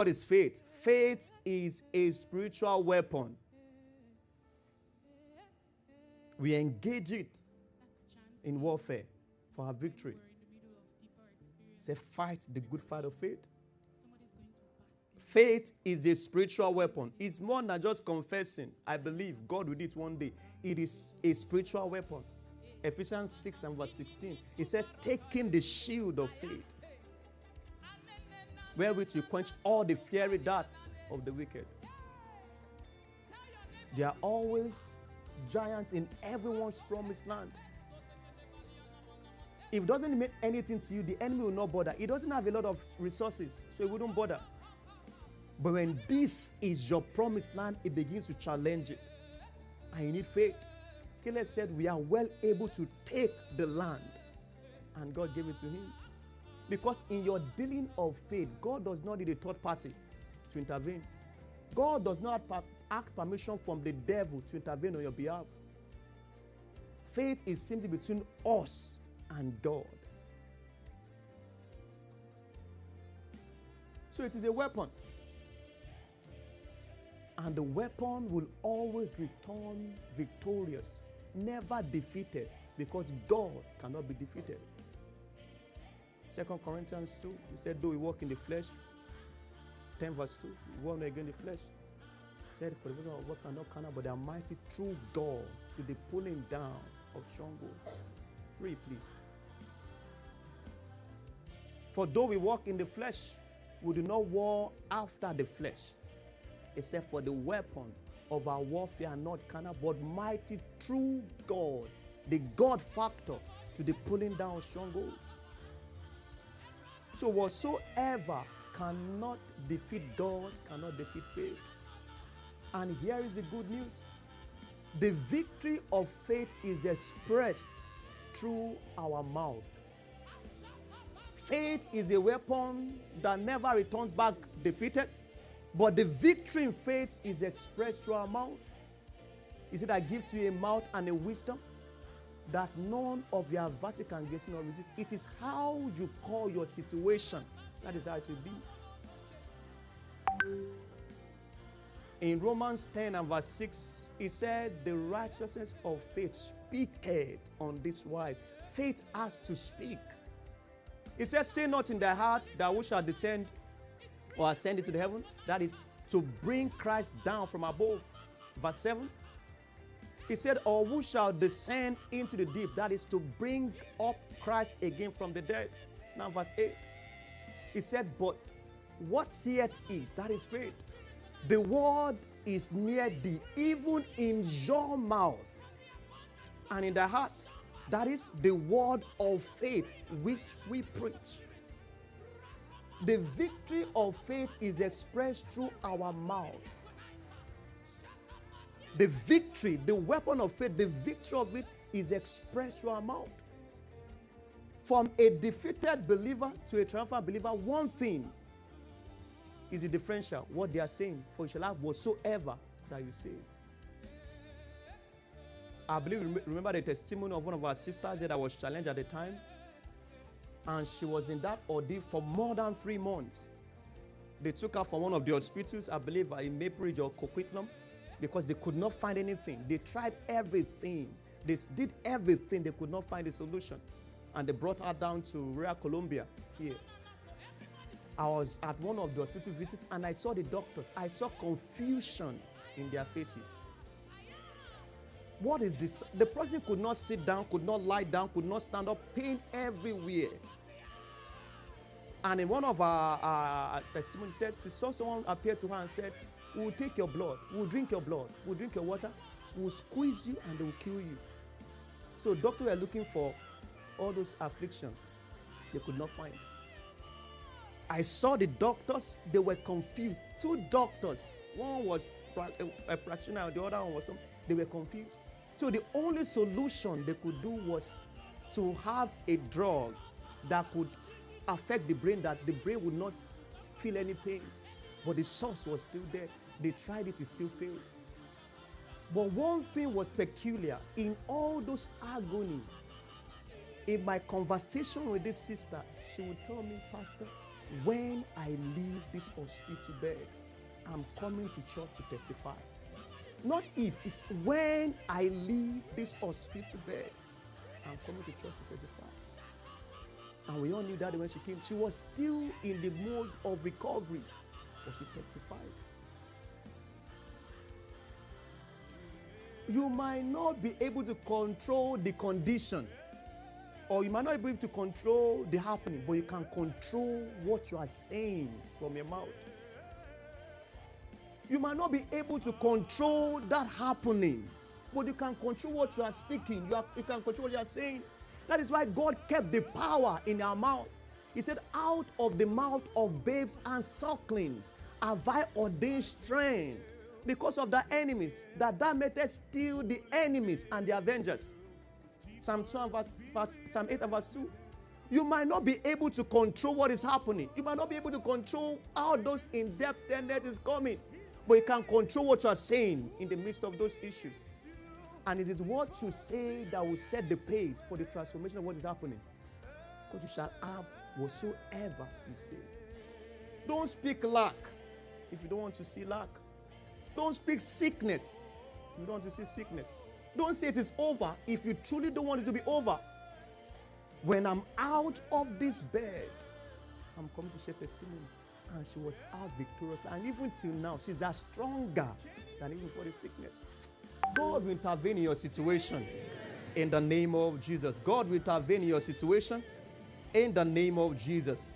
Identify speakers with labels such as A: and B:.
A: What is faith? Faith is a spiritual weapon. We engage it in warfare for our victory. Say, fight the good fight of faith. Faith is a spiritual weapon. It's more than just confessing, I believe God will do it one day. It is a spiritual weapon. Ephesians 6 and verse 16. He said, taking the shield of faith, wherewith you quench all the fiery darts of the wicked. There are always giants in everyone's promised land. If it doesn't mean anything to you, the enemy will not bother. He doesn't have a lot of resources, so he wouldn't bother. But when this is your promised land, it begins to challenge it. And you need faith. Caleb said, we are well able to take the land. And God gave it to him. Because in your dealing of faith, God does not need a third party to intervene. God does not ask permission from the devil to intervene on your behalf. Faith is simply between us and God. So it is a weapon. And the weapon will always return victorious, never defeated, because God cannot be defeated. 2 Corinthians 2, he said, though we walk in the flesh, 10 verse 2, we walk again in the flesh. He said, for the weapons of warfare are not carnal, but they are mighty through God to the pulling down of strongholds. 3, please. For though we walk in the flesh, we do not war after the flesh. Except for the weapon of our warfare are not carnal, but mighty through God, the God factor to the pulling down of strongholds. So whatsoever cannot defeat God cannot defeat faith. And here is the good news. The victory of faith is expressed through our mouth. Faith is a weapon that never returns back defeated. But the victory in faith is expressed through our mouth. He said, I give to you a mouth and a wisdom that none of your adversary can against nor resist. It is how you call your situation. That is how it will be. In Romans 10 and verse 6, he said, the righteousness of faith speaketh on this wise. Faith has to speak. He says, say not in thy heart that we shall descend or ascend into the heaven. That is to bring Christ down from above. Verse 7. He said, or who shall descend into the deep? That is to bring up Christ again from the dead. Now verse 8. He said, but what seeth it? That is faith. The word is near thee, even in your mouth and in the heart. That is the word of faith which we preach. The victory of faith is expressed through our mouth. The victory, the weapon of faith, the victory of it is expressed through our mouth. From a defeated believer to a triumphant believer, one thing is the differential, what they are saying, for you shall have whatsoever that you say. I believe, remember the testimony of one of our sisters that was challenged at the time? And she was in that ordeal for more than 3 months. They took her from one of the hospitals, I believe in Maple Ridge or Coquitlam, because they could not find anything. They tried everything. They did everything. They could not find a solution. And they brought her down to Real Colombia here. I was at one of the hospital visits and I saw the doctors. I saw confusion in their faces. What is this? The person could not sit down, could not lie down, could not stand up, pain everywhere. And in one of our testimonies, she saw someone appear to her and said, we will take your blood, we will drink your blood, we will drink your water, we will squeeze you and they will kill you. So doctors were looking for all those afflictions they could not find. I saw the doctors, they were confused. 2 doctors, one was a practitioner, the other one was something. They were confused. So the only solution they could do was to have a drug that could affect the brain, that the brain would not feel any pain. But the source was still there. They tried it still failed. But one thing was peculiar. In all those agony, in my conversation with this sister, she would tell me, Pastor, when I leave this hospital bed, I'm coming to church to testify. Not if, it's when I leave this hospital bed, I'm coming to church to testify. And we all knew that when she came, she was still in the mode of recovery, but she testified. You might not be able to control the condition, or you might not be able to control the happening, but you can control what you are saying from your mouth. You might not be able to control that happening, but you can control what you are speaking. You can control what you are saying. That is why God kept the power in our mouth. He said, out of the mouth of babes and sucklings have I ordained strength, because of the enemies, that method steal the enemies and the avengers. Psalm 8 and verse 2. You might not be able to control what is happening. You might not be able to control how those in-depth tendencies is coming. But you can control what you are saying in the midst of those issues. And it is what you say that will set the pace for the transformation of what is happening. Because you shall have whatsoever you say. Don't speak lack if you don't want to see lack. Don't speak sickness if you don't want to see sickness. Don't say it is over if you truly don't want it to be over. When I'm out of this bed, I'm coming to share testimony. And she was out victorious. And even till now, she's as stronger than even for the sickness. God will intervene in your situation in the name of Jesus. God will intervene in your situation in the name of Jesus.